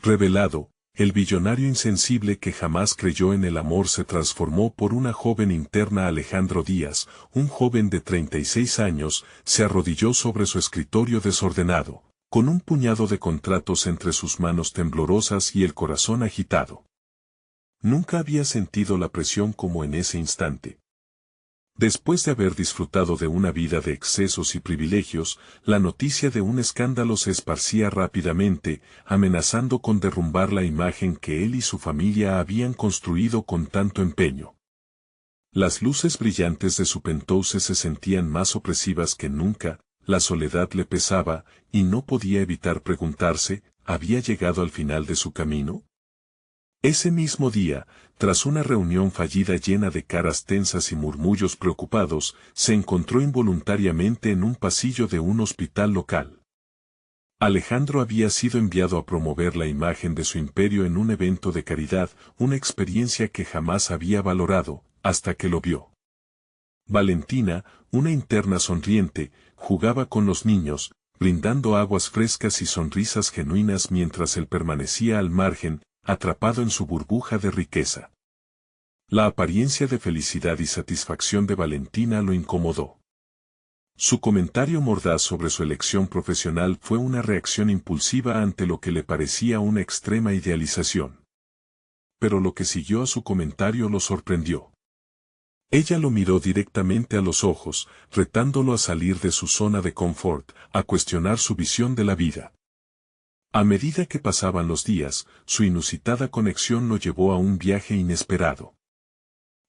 Revelado, el billonario insensible que jamás creyó en el amor se transformó por una joven interna. Alejandro Díaz, un joven de 36 años, se arrodilló sobre su escritorio desordenado, con un puñado de contratos entre sus manos temblorosas y el corazón agitado. Nunca había sentido la presión como en ese instante. Después de haber disfrutado de una vida de excesos y privilegios, la noticia de un escándalo se esparcía rápidamente, amenazando con derrumbar la imagen que él y su familia habían construido con tanto empeño. Las luces brillantes de su penthouse se sentían más opresivas que nunca, la soledad le pesaba, y no podía evitar preguntarse, ¿había llegado al final de su camino? Ese mismo día, tras una reunión fallida llena de caras tensas y murmullos preocupados, se encontró involuntariamente en un pasillo de un hospital local. Alejandro había sido enviado a promover la imagen de su imperio en un evento de caridad, una experiencia que jamás había valorado, hasta que lo vio. Valentina, una interna sonriente, jugaba con los niños, brindando aguas frescas y sonrisas genuinas mientras él permanecía al margen, atrapado en su burbuja de riqueza. La apariencia de felicidad y satisfacción de Valentina lo incomodó. Su comentario mordaz sobre su elección profesional fue una reacción impulsiva ante lo que le parecía una extrema idealización. Pero lo que siguió a su comentario lo sorprendió. Ella lo miró directamente a los ojos, retándolo a salir de su zona de confort, a cuestionar su visión de la vida. A medida que pasaban los días, su inusitada conexión lo llevó a un viaje inesperado.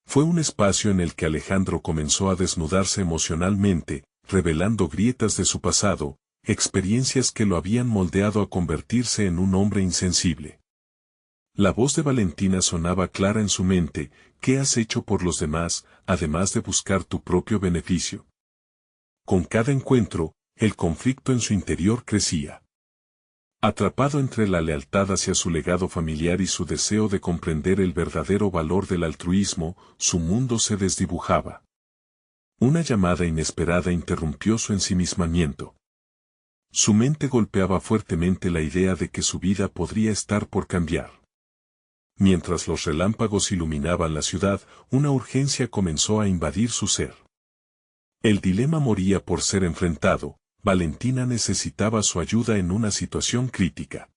Fue un espacio en el que Alejandro comenzó a desnudarse emocionalmente, revelando grietas de su pasado, experiencias que lo habían moldeado a convertirse en un hombre insensible. La voz de Valentina sonaba clara en su mente: ¿qué has hecho por los demás, además de buscar tu propio beneficio? Con cada encuentro, el conflicto en su interior crecía. Atrapado entre la lealtad hacia su legado familiar y su deseo de comprender el verdadero valor del altruismo, su mundo se desdibujaba. Una llamada inesperada interrumpió su ensimismamiento. Su mente golpeaba fuertemente la idea de que su vida podría estar por cambiar. Mientras los relámpagos iluminaban la ciudad, una urgencia comenzó a invadir su ser. El dilema moría por ser enfrentado. Valentina necesitaba su ayuda en una situación crítica.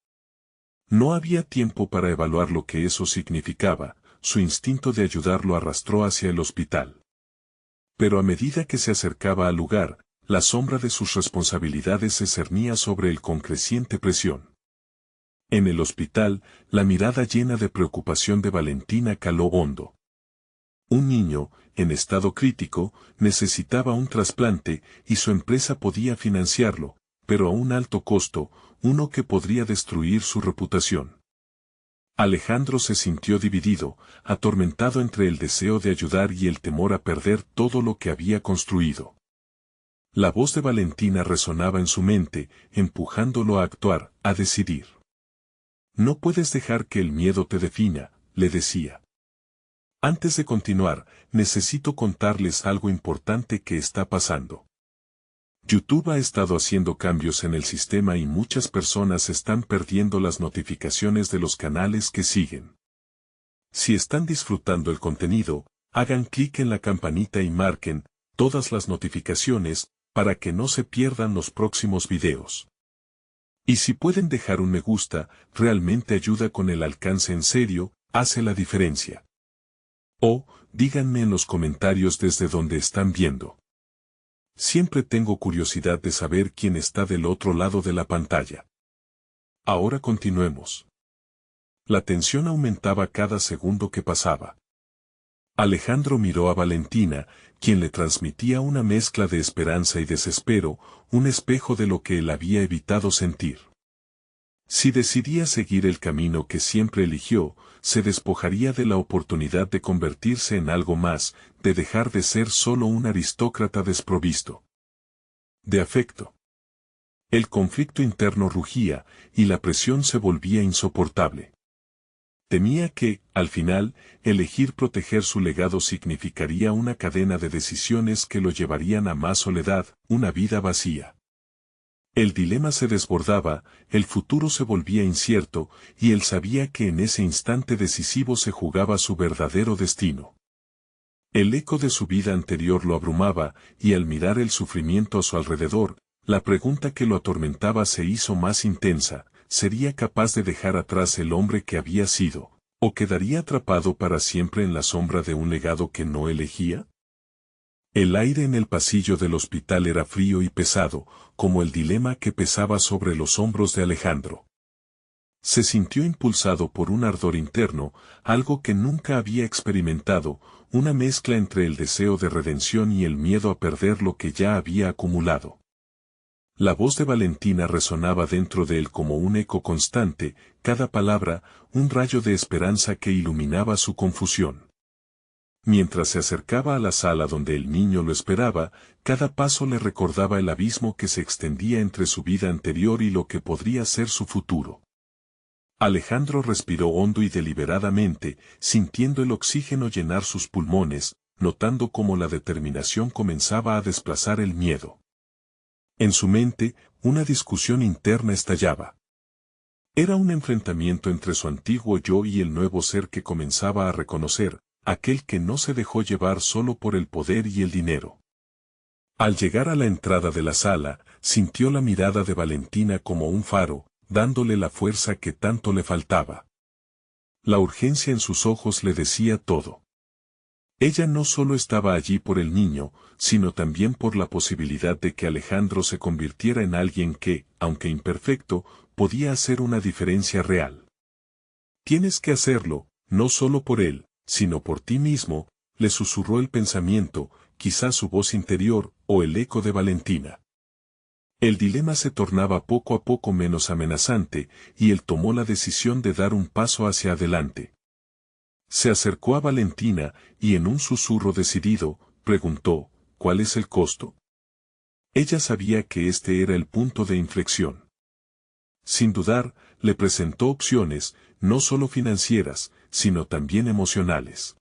No había tiempo para evaluar lo que eso significaba, su instinto de ayudar lo arrastró hacia el hospital. Pero a medida que se acercaba al lugar, la sombra de sus responsabilidades se cernía sobre él con creciente presión. En el hospital, la mirada llena de preocupación de Valentina caló hondo. Un niño, en estado crítico, necesitaba un trasplante, y su empresa podía financiarlo, pero a un alto costo, uno que podría destruir su reputación. Alejandro se sintió dividido, atormentado entre el deseo de ayudar y el temor a perder todo lo que había construido. La voz de Valentina resonaba en su mente, empujándolo a actuar, a decidir. No puedes dejar que el miedo te defina, le decía. Antes de continuar, necesito contarles algo importante que está pasando. YouTube ha estado haciendo cambios en el sistema y muchas personas están perdiendo las notificaciones de los canales que siguen. Si están disfrutando el contenido, hagan clic en la campanita y marquen todas las notificaciones para que no se pierdan los próximos videos. Y si pueden dejar un me gusta, realmente ayuda con el alcance, en serio, hace la diferencia. O, díganme en los comentarios desde donde están viendo. Siempre tengo curiosidad de saber quién está del otro lado de la pantalla. Ahora continuemos. La tensión aumentaba cada segundo que pasaba. Alejandro miró a Valentina, quien le transmitía una mezcla de esperanza y desespero, un espejo de lo que él había evitado sentir. Si decidía seguir el camino que siempre eligió, se despojaría de la oportunidad de convertirse en algo más, de dejar de ser solo un aristócrata desprovisto de afecto. El conflicto interno rugía, y la presión se volvía insoportable. Temía que, al final, elegir proteger su legado significaría una cadena de decisiones que lo llevarían a más soledad, una vida vacía. El dilema se desbordaba, el futuro se volvía incierto, y él sabía que en ese instante decisivo se jugaba su verdadero destino. El eco de su vida anterior lo abrumaba, y al mirar el sufrimiento a su alrededor, la pregunta que lo atormentaba se hizo más intensa: ¿sería capaz de dejar atrás el hombre que había sido, o quedaría atrapado para siempre en la sombra de un legado que no elegía? El aire en el pasillo del hospital era frío y pesado, como el dilema que pesaba sobre los hombros de Alejandro. Se sintió impulsado por un ardor interno, algo que nunca había experimentado, una mezcla entre el deseo de redención y el miedo a perder lo que ya había acumulado. La voz de Valentina resonaba dentro de él como un eco constante, cada palabra, un rayo de esperanza que iluminaba su confusión. Mientras se acercaba a la sala donde el niño lo esperaba, cada paso le recordaba el abismo que se extendía entre su vida anterior y lo que podría ser su futuro. Alejandro respiró hondo y deliberadamente, sintiendo el oxígeno llenar sus pulmones, notando cómo la determinación comenzaba a desplazar el miedo. En su mente, una discusión interna estallaba. Era un enfrentamiento entre su antiguo yo y el nuevo ser que comenzaba a reconocer, aquel que no se dejó llevar solo por el poder y el dinero. Al llegar a la entrada de la sala, sintió la mirada de Valentina como un faro, dándole la fuerza que tanto le faltaba. La urgencia en sus ojos le decía todo. Ella no solo estaba allí por el niño, sino también por la posibilidad de que Alejandro se convirtiera en alguien que, aunque imperfecto, podía hacer una diferencia real. Tienes que hacerlo, no solo por él, sino por ti mismo, le susurró el pensamiento, quizás su voz interior, o el eco de Valentina. El dilema se tornaba poco a poco menos amenazante, y él tomó la decisión de dar un paso hacia adelante. Se acercó a Valentina, y en un susurro decidido, preguntó: ¿cuál es el costo? Ella sabía que este era el punto de inflexión. Sin dudar, le presentó opciones, no solo financieras, sino también emocionales.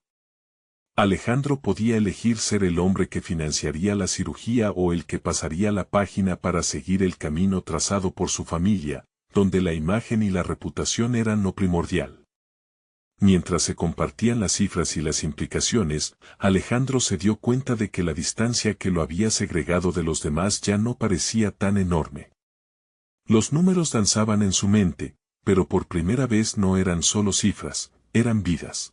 Alejandro podía elegir ser el hombre que financiaría la cirugía o el que pasaría la página para seguir el camino trazado por su familia, donde la imagen y la reputación eran lo primordial. Mientras se compartían las cifras y las implicaciones, Alejandro se dio cuenta de que la distancia que lo había segregado de los demás ya no parecía tan enorme. Los números danzaban en su mente, pero por primera vez no eran solo cifras, eran vidas.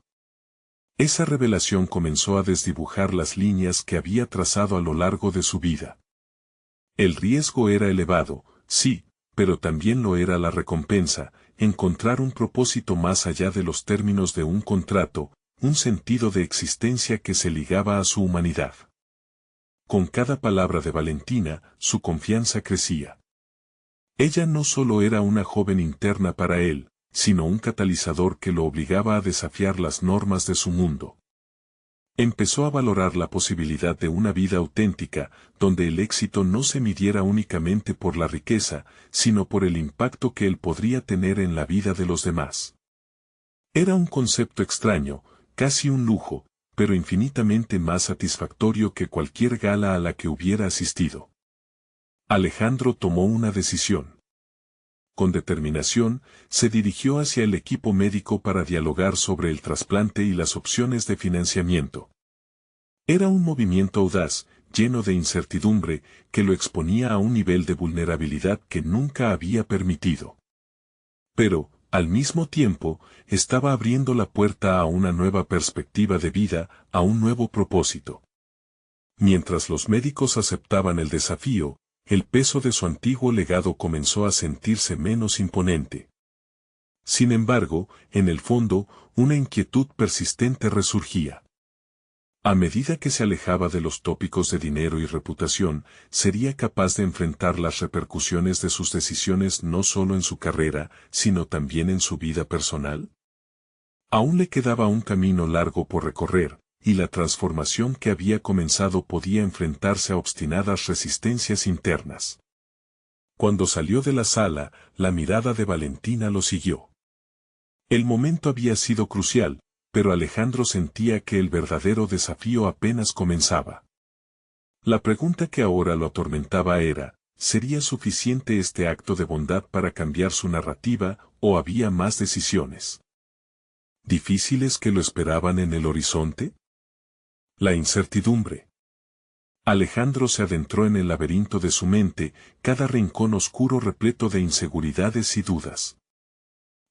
Esa revelación comenzó a desdibujar las líneas que había trazado a lo largo de su vida. El riesgo era elevado, sí, pero también lo era la recompensa: encontrar un propósito más allá de los términos de un contrato, un sentido de existencia que se ligaba a su humanidad. Con cada palabra de Valentina, su confianza crecía. Ella no solo era una joven interna para él, sino un catalizador que lo obligaba a desafiar las normas de su mundo. Empezó a valorar la posibilidad de una vida auténtica, donde el éxito no se midiera únicamente por la riqueza, sino por el impacto que él podría tener en la vida de los demás. Era un concepto extraño, casi un lujo, pero infinitamente más satisfactorio que cualquier gala a la que hubiera asistido. Alejandro tomó una decisión. Con determinación, se dirigió hacia el equipo médico para dialogar sobre el trasplante y las opciones de financiamiento. Era un movimiento audaz, lleno de incertidumbre, que lo exponía a un nivel de vulnerabilidad que nunca había permitido. Pero, al mismo tiempo, estaba abriendo la puerta a una nueva perspectiva de vida, a un nuevo propósito. Mientras los médicos aceptaban el desafío, el peso de su antiguo legado comenzó a sentirse menos imponente. Sin embargo, en el fondo, una inquietud persistente resurgía. A medida que se alejaba de los tópicos de dinero y reputación, ¿sería capaz de enfrentar las repercusiones de sus decisiones no solo en su carrera, sino también en su vida personal? Aún le quedaba un camino largo por recorrer, y la transformación que había comenzado podía enfrentarse a obstinadas resistencias internas. Cuando salió de la sala, la mirada de Valentina lo siguió. El momento había sido crucial, pero Alejandro sentía que el verdadero desafío apenas comenzaba. La pregunta que ahora lo atormentaba era: ¿Sería suficiente este acto de bondad para cambiar su narrativa, o había más decisiones difíciles que lo esperaban en el horizonte? La incertidumbre. Alejandro se adentró en el laberinto de su mente, cada rincón oscuro repleto de inseguridades y dudas.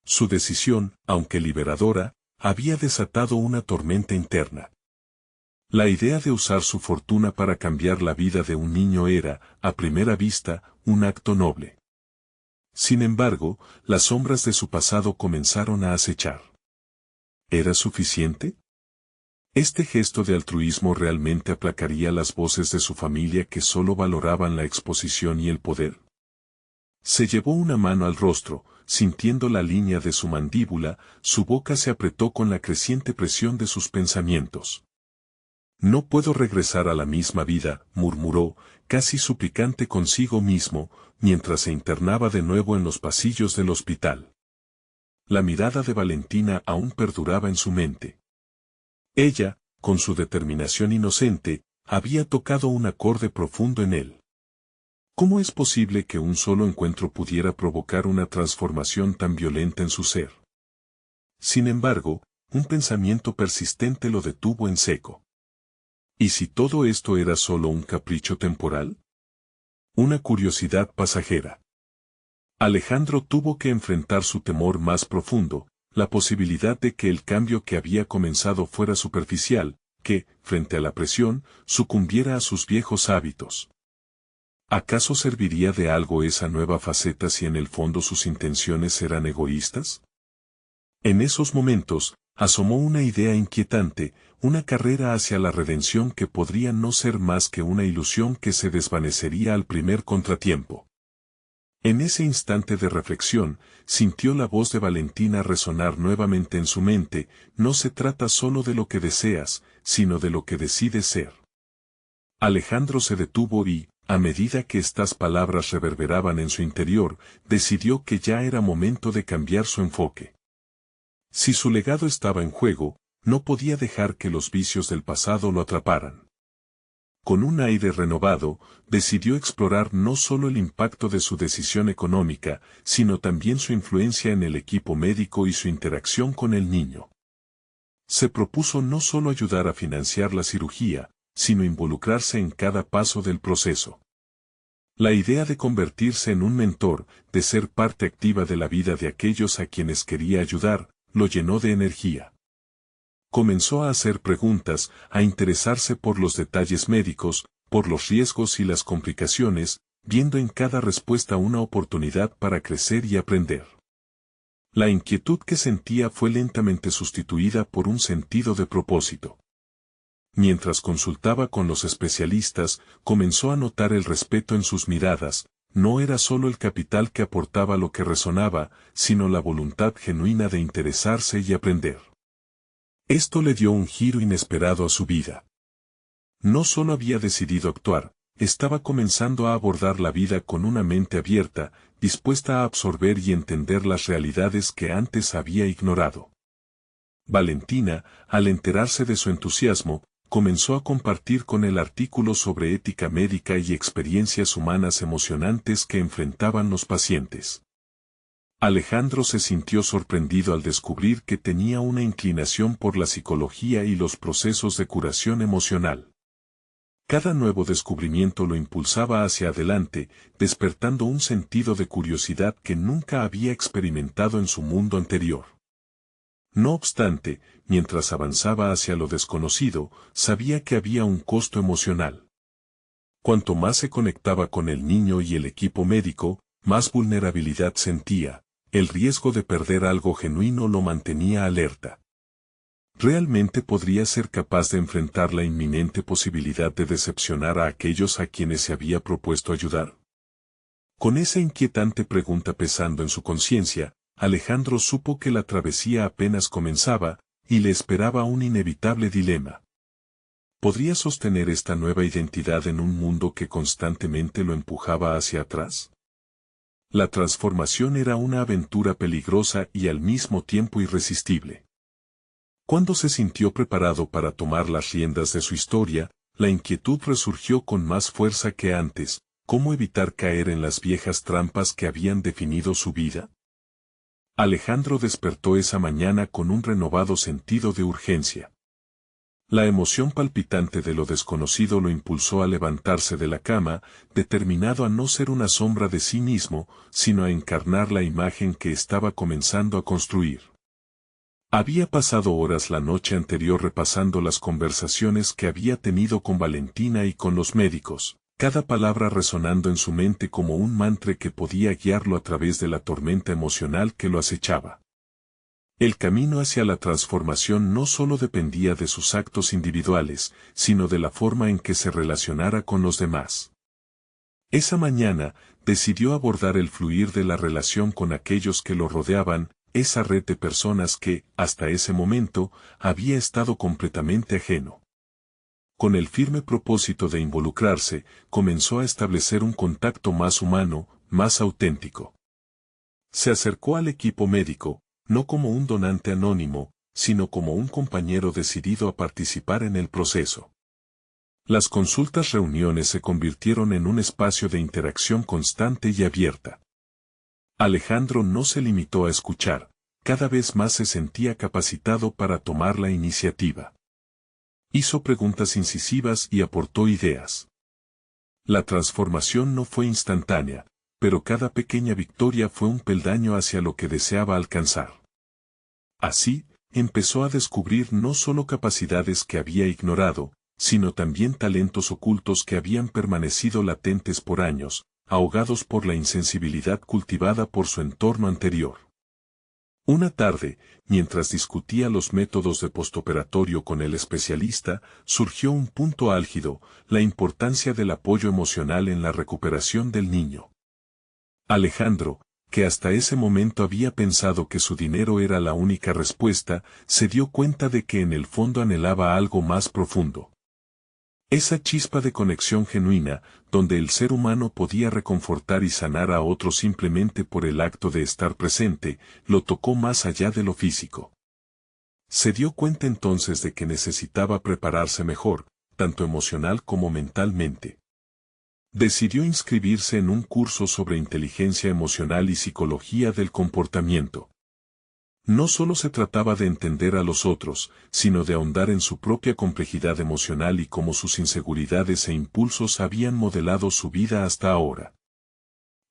Su decisión, aunque liberadora, había desatado una tormenta interna. La idea de usar su fortuna para cambiar la vida de un niño era, a primera vista, un acto noble. Sin embargo, las sombras de su pasado comenzaron a acechar. ¿Era suficiente? ¿Este gesto de altruismo realmente aplacaría las voces de su familia que solo valoraban la exposición y el poder? Se llevó una mano al rostro, sintiendo la línea de su mandíbula, su boca se apretó con la creciente presión de sus pensamientos. No puedo regresar a la misma vida, murmuró, casi suplicante consigo mismo, mientras se internaba de nuevo en los pasillos del hospital. La mirada de Valentina aún perduraba en su mente. Ella, con su determinación inocente, había tocado un acorde profundo en él. ¿Cómo es posible que un solo encuentro pudiera provocar una transformación tan violenta en su ser? Sin embargo, un pensamiento persistente lo detuvo en seco. ¿Y si todo esto era solo un capricho temporal? Una curiosidad pasajera. Alejandro tuvo que enfrentar su temor más profundo, la posibilidad de que el cambio que había comenzado fuera superficial, que, frente a la presión, sucumbiera a sus viejos hábitos. ¿Acaso serviría de algo esa nueva faceta si en el fondo sus intenciones eran egoístas? En esos momentos, asomó una idea inquietante, una carrera hacia la redención que podría no ser más que una ilusión que se desvanecería al primer contratiempo. En ese instante de reflexión, sintió la voz de Valentina resonar nuevamente en su mente: no se trata solo de lo que deseas, sino de lo que decides ser. Alejandro se detuvo y, a medida que estas palabras reverberaban en su interior, decidió que ya era momento de cambiar su enfoque. Si su legado estaba en juego, no podía dejar que los vicios del pasado lo atraparan. Con un aire renovado, decidió explorar no solo el impacto de su decisión económica, sino también su influencia en el equipo médico y su interacción con el niño. Se propuso no solo ayudar a financiar la cirugía, sino involucrarse en cada paso del proceso. La idea de convertirse en un mentor, de ser parte activa de la vida de aquellos a quienes quería ayudar, lo llenó de energía. Comenzó a hacer preguntas, a interesarse por los detalles médicos, por los riesgos y las complicaciones, viendo en cada respuesta una oportunidad para crecer y aprender. La inquietud que sentía fue lentamente sustituida por un sentido de propósito. Mientras consultaba con los especialistas, comenzó a notar el respeto en sus miradas. No era solo el capital que aportaba lo que resonaba, sino la voluntad genuina de interesarse y aprender. Esto le dio un giro inesperado a su vida. No solo había decidido actuar, estaba comenzando a abordar la vida con una mente abierta, dispuesta a absorber y entender las realidades que antes había ignorado. Valentina, al enterarse de su entusiasmo, comenzó a compartir con él artículos sobre ética médica y experiencias humanas emocionantes que enfrentaban los pacientes. Alejandro se sintió sorprendido al descubrir que tenía una inclinación por la psicología y los procesos de curación emocional. Cada nuevo descubrimiento lo impulsaba hacia adelante, despertando un sentido de curiosidad que nunca había experimentado en su mundo anterior. No obstante, mientras avanzaba hacia lo desconocido, sabía que había un costo emocional. Cuanto más se conectaba con el niño y el equipo médico, más vulnerabilidad sentía. El riesgo de perder algo genuino lo mantenía alerta. ¿Realmente podría ser capaz de enfrentar la inminente posibilidad de decepcionar a aquellos a quienes se había propuesto ayudar? Con esa inquietante pregunta pesando en su conciencia, Alejandro supo que la travesía apenas comenzaba, y le esperaba un inevitable dilema. ¿Podría sostener esta nueva identidad en un mundo que constantemente lo empujaba hacia atrás? La transformación era una aventura peligrosa y al mismo tiempo irresistible. Cuando se sintió preparado para tomar las riendas de su historia, la inquietud resurgió con más fuerza que antes. ¿cómo evitar caer en las viejas trampas que habían definido su vida? Alejandro despertó esa mañana con un renovado sentido de urgencia. La emoción palpitante de lo desconocido lo impulsó a levantarse de la cama, determinado a no ser una sombra de sí mismo, sino a encarnar la imagen que estaba comenzando a construir. Había pasado horas la noche anterior repasando las conversaciones que había tenido con Valentina y con los médicos, cada palabra resonando en su mente como un mantra que podía guiarlo a través de la tormenta emocional que lo acechaba. El camino hacia la transformación no solo dependía de sus actos individuales, sino de la forma en que se relacionara con los demás. Esa mañana, decidió abordar el fluir de la relación con aquellos que lo rodeaban, esa red de personas que, hasta ese momento, había estado completamente ajeno. Con el firme propósito de involucrarse, comenzó a establecer un contacto más humano, más auténtico. Se acercó al equipo médico, no como un donante anónimo, sino como un compañero decidido a participar en el proceso. Las consultas-reuniones se convirtieron en un espacio de interacción constante y abierta. Alejandro no se limitó a escuchar, cada vez más se sentía capacitado para tomar la iniciativa. Hizo preguntas incisivas y aportó ideas. La transformación no fue instantánea, pero cada pequeña victoria fue un peldaño hacia lo que deseaba alcanzar. Así, empezó a descubrir no solo capacidades que había ignorado, sino también talentos ocultos que habían permanecido latentes por años, ahogados por la insensibilidad cultivada por su entorno anterior. Una tarde, mientras discutía los métodos de postoperatorio con el especialista, surgió un punto álgido, la importancia del apoyo emocional en la recuperación del niño. Alejandro, que hasta ese momento había pensado que su dinero era la única respuesta, se dio cuenta de que en el fondo anhelaba algo más profundo. Esa chispa de conexión genuina, donde el ser humano podía reconfortar y sanar a otro simplemente por el acto de estar presente, lo tocó más allá de lo físico. Se dio cuenta entonces de que necesitaba prepararse mejor, tanto emocional como mentalmente. Decidió inscribirse en un curso sobre inteligencia emocional y psicología del comportamiento. No solo se trataba de entender a los otros, sino de ahondar en su propia complejidad emocional y cómo sus inseguridades e impulsos habían modelado su vida hasta ahora.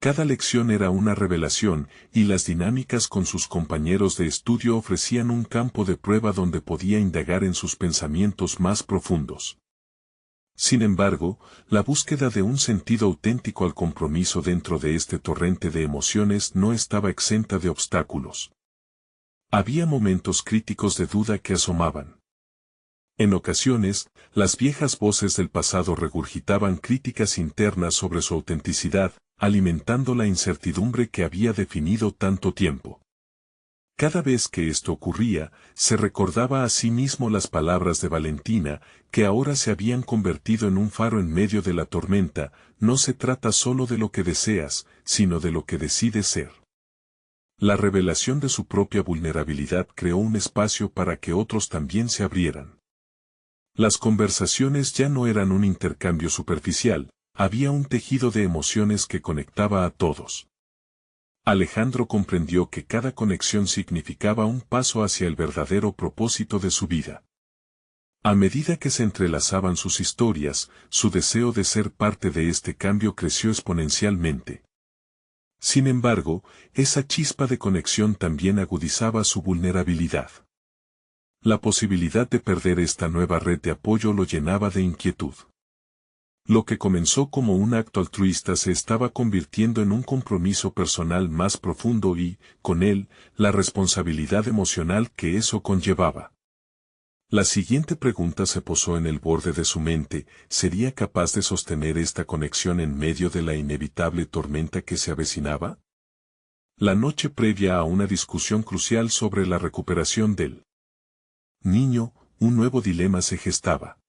Cada lección era una revelación, y las dinámicas con sus compañeros de estudio ofrecían un campo de prueba donde podía indagar en sus pensamientos más profundos. Sin embargo, la búsqueda de un sentido auténtico al compromiso dentro de este torrente de emociones no estaba exenta de obstáculos. Había momentos críticos de duda que asomaban. En ocasiones, las viejas voces del pasado regurgitaban críticas internas sobre su autenticidad, alimentando la incertidumbre que había definido tanto tiempo. Cada vez que esto ocurría, se recordaba a sí mismo las palabras de Valentina, que ahora se habían convertido en un faro en medio de la tormenta: no se trata solo de lo que deseas, sino de lo que decides ser. La revelación de su propia vulnerabilidad creó un espacio para que otros también se abrieran. Las conversaciones ya no eran un intercambio superficial, había un tejido de emociones que conectaba a todos. Alejandro comprendió que cada conexión significaba un paso hacia el verdadero propósito de su vida. A medida que se entrelazaban sus historias, su deseo de ser parte de este cambio creció exponencialmente. Sin embargo, esa chispa de conexión también agudizaba su vulnerabilidad. La posibilidad de perder esta nueva red de apoyo lo llenaba de inquietud. Lo que comenzó como un acto altruista se estaba convirtiendo en un compromiso personal más profundo y, con él, la responsabilidad emocional que eso conllevaba. La siguiente pregunta se posó en el borde de su mente: ¿sería capaz de sostener esta conexión en medio de la inevitable tormenta que se avecinaba? La noche previa a una discusión crucial sobre la recuperación del niño, un nuevo dilema se gestaba.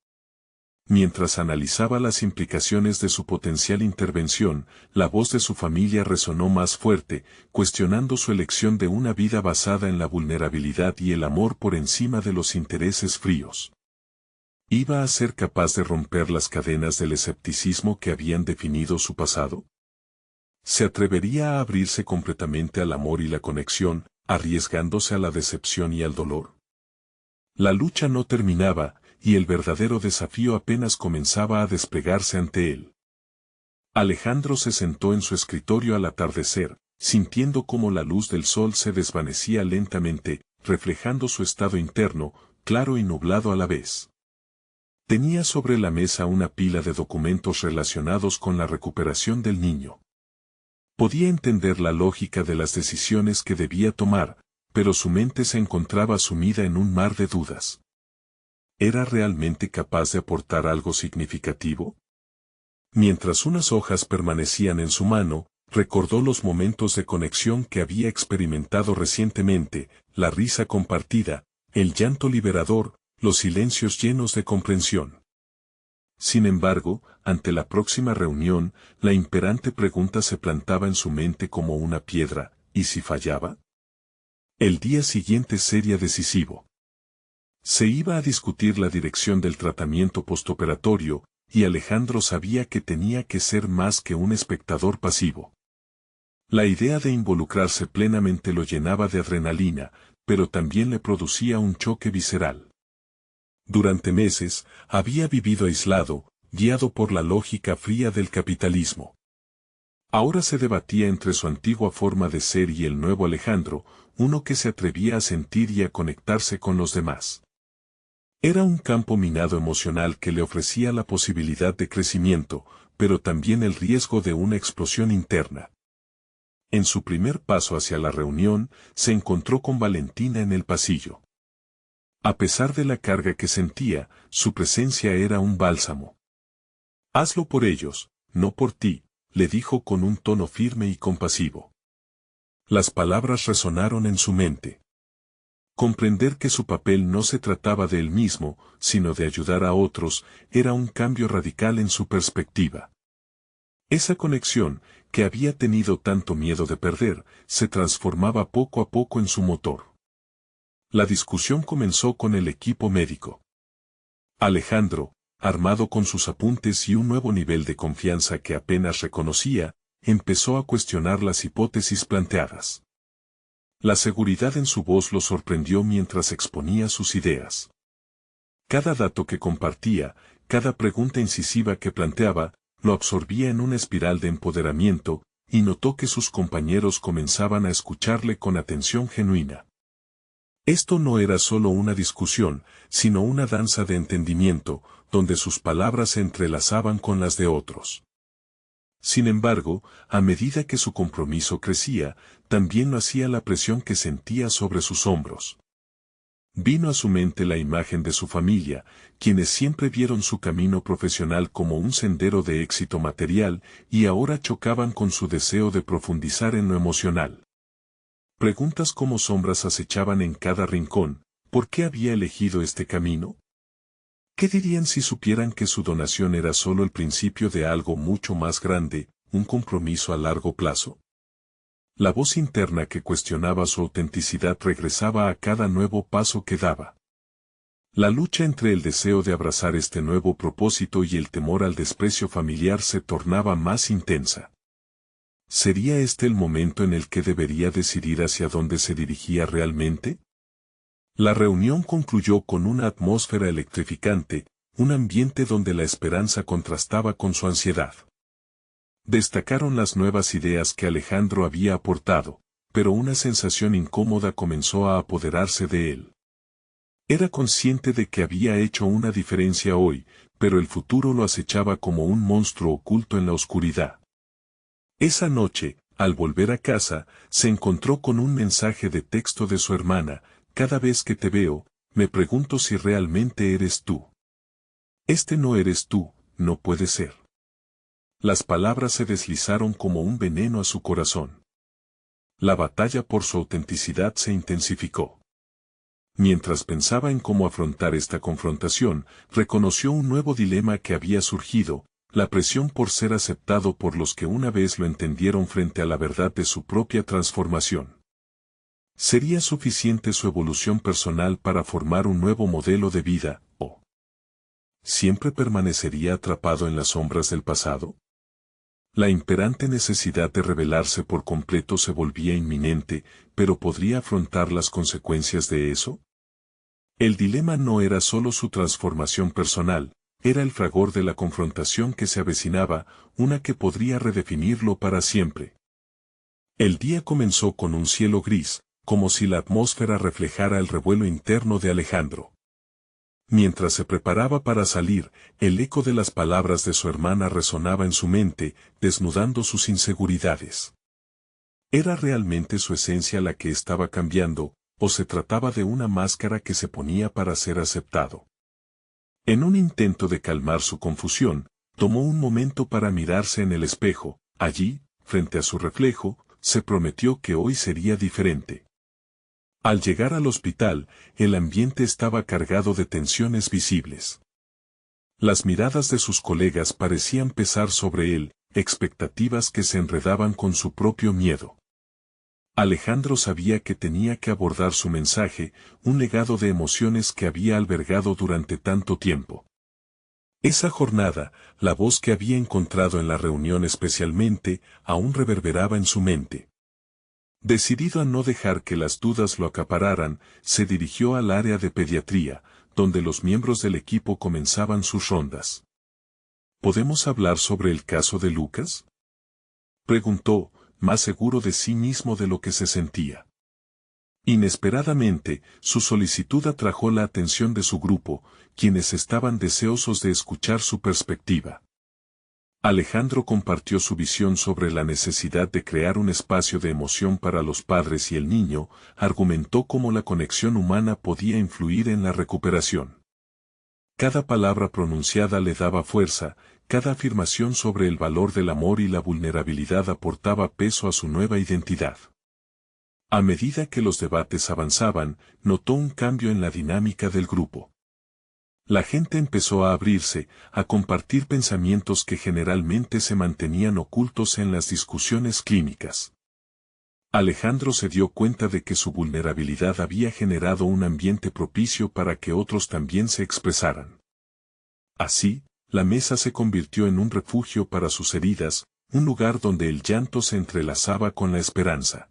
Mientras analizaba las implicaciones de su potencial intervención, la voz de su familia resonó más fuerte, cuestionando su elección de una vida basada en la vulnerabilidad y el amor por encima de los intereses fríos. ¿Iba a ser capaz de romper las cadenas del escepticismo que habían definido su pasado? ¿Se atrevería a abrirse completamente al amor y la conexión, arriesgándose a la decepción y al dolor? La lucha no terminaba, y el verdadero desafío apenas comenzaba a desplegarse ante él. Alejandro se sentó en su escritorio al atardecer, sintiendo cómo la luz del sol se desvanecía lentamente, reflejando su estado interno, claro y nublado a la vez. Tenía sobre la mesa una pila de documentos relacionados con la recuperación del niño. Podía entender la lógica de las decisiones que debía tomar, pero su mente se encontraba sumida en un mar de dudas. ¿Era realmente capaz de aportar algo significativo? Mientras unas hojas permanecían en su mano, recordó los momentos de conexión que había experimentado recientemente, la risa compartida, el llanto liberador, los silencios llenos de comprensión. Sin embargo, ante la próxima reunión, la imperante pregunta se plantaba en su mente como una piedra, ¿y si fallaba? El día siguiente sería decisivo. Se iba a discutir la dirección del tratamiento postoperatorio, y Alejandro sabía que tenía que ser más que un espectador pasivo. La idea de involucrarse plenamente lo llenaba de adrenalina, pero también le producía un choque visceral. Durante meses, había vivido aislado, guiado por la lógica fría del capitalismo. Ahora se debatía entre su antigua forma de ser y el nuevo Alejandro, uno que se atrevía a sentir y a conectarse con los demás. Era un campo minado emocional que le ofrecía la posibilidad de crecimiento, pero también el riesgo de una explosión interna. En su primer paso hacia la reunión, se encontró con Valentina en el pasillo. A pesar de la carga que sentía, su presencia era un bálsamo. «Hazlo por ellos, no por ti», le dijo con un tono firme y compasivo. Las palabras resonaron en su mente. Comprender que su papel no se trataba de él mismo, sino de ayudar a otros, era un cambio radical en su perspectiva. Esa conexión, que había tenido tanto miedo de perder, se transformaba poco a poco en su motor. La discusión comenzó con el equipo médico. Alejandro, armado con sus apuntes y un nuevo nivel de confianza que apenas reconocía, empezó a cuestionar las hipótesis planteadas. La seguridad en su voz lo sorprendió mientras exponía sus ideas. Cada dato que compartía, cada pregunta incisiva que planteaba, lo absorbía en una espiral de empoderamiento, y notó que sus compañeros comenzaban a escucharle con atención genuina. Esto no era solo una discusión, sino una danza de entendimiento, donde sus palabras se entrelazaban con las de otros. Sin embargo, a medida que su compromiso crecía, también lo hacía la presión que sentía sobre sus hombros. Vino a su mente la imagen de su familia, quienes siempre vieron su camino profesional como un sendero de éxito material, y ahora chocaban con su deseo de profundizar en lo emocional. Preguntas como sombras acechaban en cada rincón. ¿Por qué había elegido este camino? ¿Qué dirían si supieran que su donación era solo el principio de algo mucho más grande, un compromiso a largo plazo? La voz interna que cuestionaba su autenticidad regresaba a cada nuevo paso que daba. La lucha entre el deseo de abrazar este nuevo propósito y el temor al desprecio familiar se tornaba más intensa. ¿Sería este el momento en el que debería decidir hacia dónde se dirigía realmente? La reunión concluyó con una atmósfera electrificante, un ambiente donde la esperanza contrastaba con su ansiedad. Destacaron las nuevas ideas que Alejandro había aportado, pero una sensación incómoda comenzó a apoderarse de él. Era consciente de que había hecho una diferencia hoy, pero el futuro lo acechaba como un monstruo oculto en la oscuridad. Esa noche, al volver a casa, se encontró con un mensaje de texto de su hermana: «Cada vez que te veo, me pregunto si realmente eres tú. Este no eres tú, no puede ser». Las palabras se deslizaron como un veneno a su corazón. La batalla por su autenticidad se intensificó. Mientras pensaba en cómo afrontar esta confrontación, reconoció un nuevo dilema que había surgido: la presión por ser aceptado por los que una vez lo entendieron frente a la verdad de su propia transformación. ¿Sería suficiente su evolución personal para formar un nuevo modelo de vida, o ¿siempre permanecería atrapado en las sombras del pasado? La imperante necesidad de revelarse por completo se volvía inminente, pero ¿podría afrontar las consecuencias de eso? El dilema no era solo su transformación personal, era el fragor de la confrontación que se avecinaba, una que podría redefinirlo para siempre. El día comenzó con un cielo gris, como si la atmósfera reflejara el revuelo interno de Alejandro. Mientras se preparaba para salir, el eco de las palabras de su hermana resonaba en su mente, desnudando sus inseguridades. ¿Era realmente su esencia la que estaba cambiando, o se trataba de una máscara que se ponía para ser aceptado? En un intento de calmar su confusión, tomó un momento para mirarse en el espejo. Allí, frente a su reflejo, se prometió que hoy sería diferente. Al llegar al hospital, el ambiente estaba cargado de tensiones visibles. Las miradas de sus colegas parecían pesar sobre él, expectativas que se enredaban con su propio miedo. Alejandro sabía que tenía que abordar su mensaje, un legado de emociones que había albergado durante tanto tiempo. Esa jornada, la voz que había encontrado en la reunión especialmente, aún reverberaba en su mente. Decidido a no dejar que las dudas lo acapararan, se dirigió al área de pediatría, donde los miembros del equipo comenzaban sus rondas. ¿Podemos hablar sobre el caso de Lucas?, preguntó, más seguro de sí mismo de lo que se sentía. Inesperadamente, su solicitud atrajo la atención de su grupo, quienes estaban deseosos de escuchar su perspectiva. Alejandro compartió su visión sobre la necesidad de crear un espacio de emoción para los padres y el niño, argumentó cómo la conexión humana podía influir en la recuperación. Cada palabra pronunciada le daba fuerza, cada afirmación sobre el valor del amor y la vulnerabilidad aportaba peso a su nueva identidad. A medida que los debates avanzaban, notó un cambio en la dinámica del grupo. La gente empezó a abrirse, a compartir pensamientos que generalmente se mantenían ocultos en las discusiones clínicas. Alejandro se dio cuenta de que su vulnerabilidad había generado un ambiente propicio para que otros también se expresaran. Así, la mesa se convirtió en un refugio para sus heridas, un lugar donde el llanto se entrelazaba con la esperanza.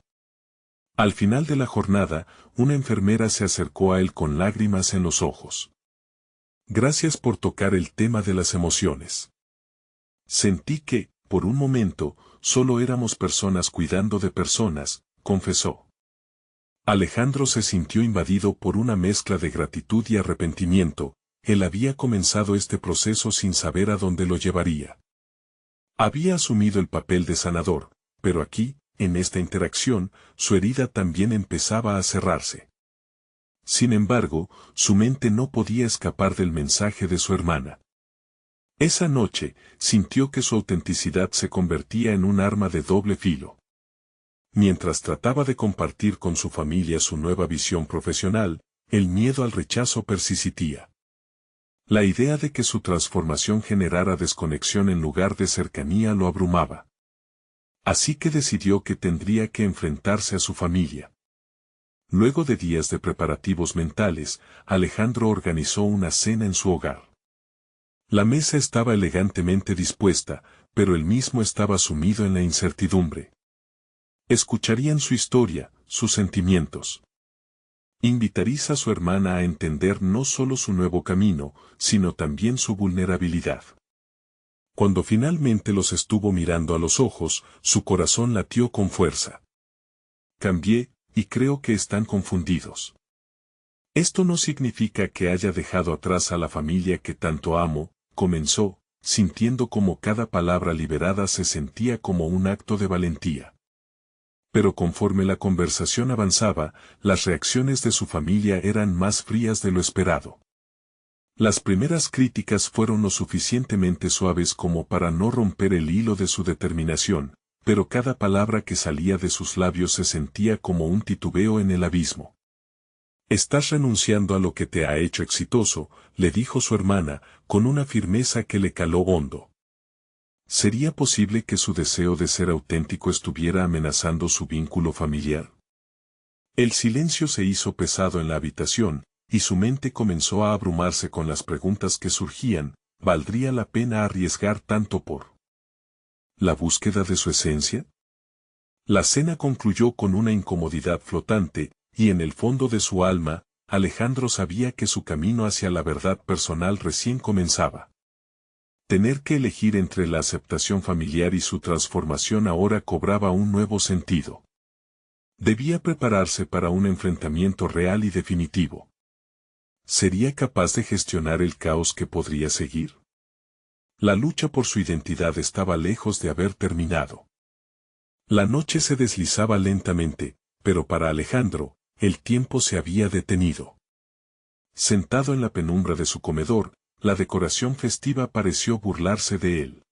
Al final de la jornada, una enfermera se acercó a él con lágrimas en los ojos. Gracias por tocar el tema de las emociones. Sentí que, por un momento, solo éramos personas cuidando de personas, confesó. Alejandro se sintió invadido por una mezcla de gratitud y arrepentimiento. Él había comenzado este proceso sin saber a dónde lo llevaría. Había asumido el papel de sanador, pero aquí, en esta interacción, su herida también empezaba a cerrarse. Sin embargo, su mente no podía escapar del mensaje de su hermana. Esa noche, sintió que su autenticidad se convertía en un arma de doble filo. Mientras trataba de compartir con su familia su nueva visión profesional, el miedo al rechazo persistía. La idea de que su transformación generara desconexión en lugar de cercanía lo abrumaba. Así que decidió que tendría que enfrentarse a su familia. Luego de días de preparativos mentales, Alejandro organizó una cena en su hogar. La mesa estaba elegantemente dispuesta, pero él mismo estaba sumido en la incertidumbre. Escucharían su historia, sus sentimientos. Invitaría a su hermana a entender no solo su nuevo camino, sino también su vulnerabilidad. Cuando finalmente los estuvo mirando a los ojos, su corazón latió con fuerza. Cambié, y creo que están confundidos. Esto no significa que haya dejado atrás a la familia que tanto amo, comenzó, sintiendo como cada palabra liberada se sentía como un acto de valentía. Pero conforme la conversación avanzaba, las reacciones de su familia eran más frías de lo esperado. Las primeras críticas fueron lo suficientemente suaves como para no romper el hilo de su determinación, pero cada palabra que salía de sus labios se sentía como un titubeo en el abismo. «Estás renunciando a lo que te ha hecho exitoso», le dijo su hermana, con una firmeza que le caló hondo. ¿Sería posible que su deseo de ser auténtico estuviera amenazando su vínculo familiar? El silencio se hizo pesado en la habitación, y su mente comenzó a abrumarse con las preguntas que surgían. ¿Valdría la pena arriesgar tanto por la búsqueda de su esencia? La cena concluyó con una incomodidad flotante, y en el fondo de su alma, Alejandro sabía que su camino hacia la verdad personal recién comenzaba. Tener que elegir entre la aceptación familiar y su transformación ahora cobraba un nuevo sentido. Debía prepararse para un enfrentamiento real y definitivo. ¿Sería capaz de gestionar el caos que podría seguir? La lucha por su identidad estaba lejos de haber terminado. La noche se deslizaba lentamente, pero para Alejandro, el tiempo se había detenido. Sentado en la penumbra de su comedor, la decoración festiva pareció burlarse de él.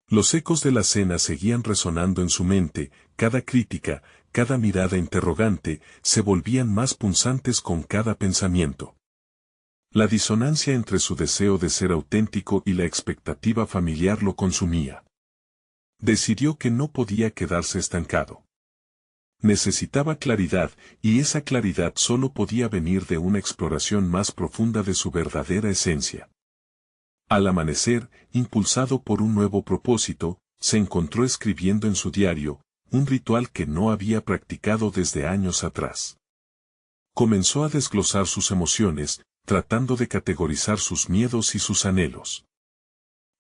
Los ecos de la cena seguían resonando en su mente, cada crítica, cada mirada interrogante, se volvían más punzantes con cada pensamiento. La disonancia entre su deseo de ser auténtico y la expectativa familiar lo consumía. Decidió que no podía quedarse estancado. Necesitaba claridad, y esa claridad solo podía venir de una exploración más profunda de su verdadera esencia. Al amanecer, impulsado por un nuevo propósito, se encontró escribiendo en su diario, un ritual que no había practicado desde años atrás. Comenzó a desglosar sus emociones, tratando de categorizar sus miedos y sus anhelos.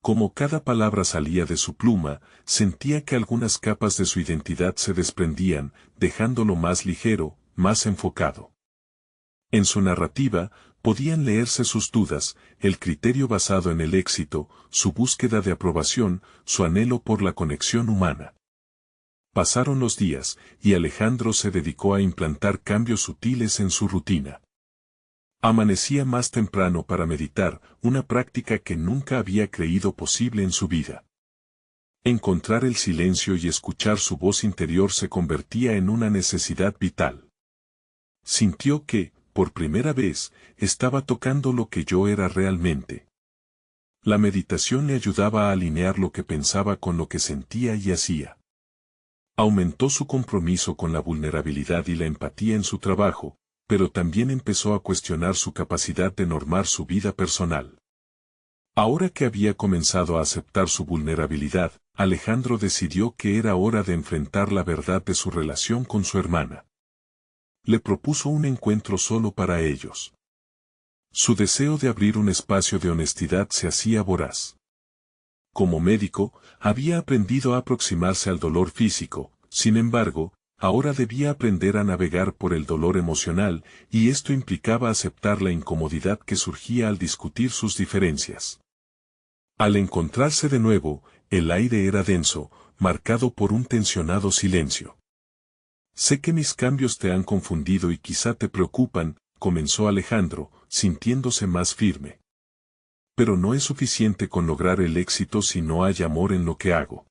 Como cada palabra salía de su pluma, sentía que algunas capas de su identidad se desprendían, dejándolo más ligero, más enfocado. En su narrativa, podían leerse sus dudas, el criterio basado en el éxito, su búsqueda de aprobación, su anhelo por la conexión humana. Pasaron los días, y Alejandro se dedicó a implantar cambios sutiles en su rutina. Amanecía más temprano para meditar, una práctica que nunca había creído posible en su vida. Encontrar el silencio y escuchar su voz interior se convertía en una necesidad vital. Sintió que, por primera vez, estaba tocando lo que yo era realmente. La meditación le ayudaba a alinear lo que pensaba con lo que sentía y hacía. Aumentó su compromiso con la vulnerabilidad y la empatía en su trabajo, pero también empezó a cuestionar su capacidad de normar su vida personal. Ahora que había comenzado a aceptar su vulnerabilidad, Alejandro decidió que era hora de enfrentar la verdad de su relación con su hermana. Le propuso un encuentro solo para ellos. Su deseo de abrir un espacio de honestidad se hacía voraz. Como médico, había aprendido a aproximarse al dolor físico, sin embargo, ahora debía aprender a navegar por el dolor emocional, y esto implicaba aceptar la incomodidad que surgía al discutir sus diferencias. Al encontrarse de nuevo, el aire era denso, marcado por un tensionado silencio. Sé que mis cambios te han confundido y quizá te preocupan, comenzó Alejandro, sintiéndose más firme. Pero no es suficiente con lograr el éxito si no hay amor en lo que hago.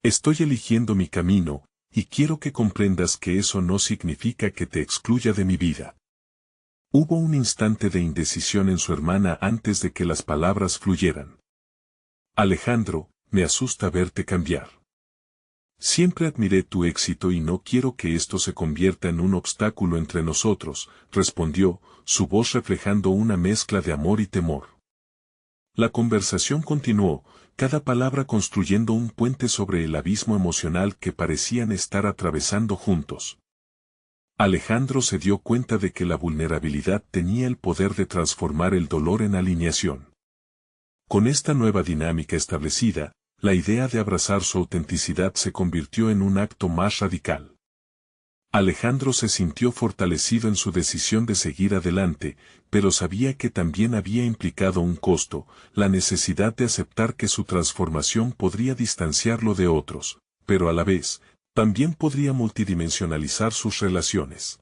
Estoy eligiendo mi camino, y quiero que comprendas que eso no significa que te excluya de mi vida. Hubo un instante de indecisión en su hermana antes de que las palabras fluyeran. Alejandro, me asusta verte cambiar. Siempre admiré tu éxito y no quiero que esto se convierta en un obstáculo entre nosotros, respondió, su voz reflejando una mezcla de amor y temor. La conversación continuó, cada palabra construyendo un puente sobre el abismo emocional que parecían estar atravesando juntos. Alejandro se dio cuenta de que la vulnerabilidad tenía el poder de transformar el dolor en alineación. Con esta nueva dinámica establecida, la idea de abrazar su autenticidad se convirtió en un acto más radical. Alejandro se sintió fortalecido en su decisión de seguir adelante, pero sabía que también había implicado un costo, la necesidad de aceptar que su transformación podría distanciarlo de otros, pero a la vez, también podría multidimensionalizar sus relaciones.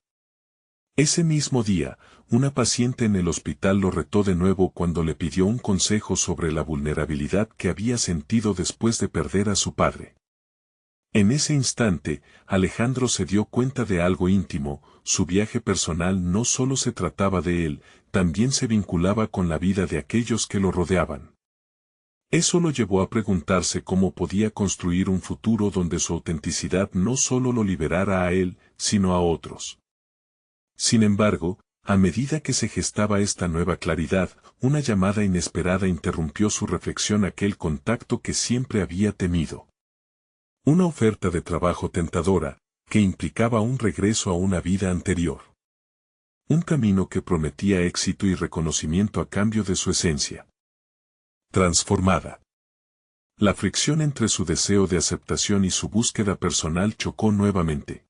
Ese mismo día, una paciente en el hospital lo retó de nuevo cuando le pidió un consejo sobre la vulnerabilidad que había sentido después de perder a su padre. En ese instante, Alejandro se dio cuenta de algo íntimo, su viaje personal no solo se trataba de él, también se vinculaba con la vida de aquellos que lo rodeaban. Eso lo llevó a preguntarse cómo podía construir un futuro donde su autenticidad no solo lo liberara a él, sino a otros. Sin embargo, A medida que se gestaba esta nueva claridad, una llamada inesperada interrumpió su reflexión, aquel contacto que siempre había temido. Una oferta de trabajo tentadora, que implicaba un regreso a una vida anterior. Un camino que prometía éxito y reconocimiento a cambio de su esencia transformada. La fricción entre su deseo de aceptación y su búsqueda personal chocó nuevamente.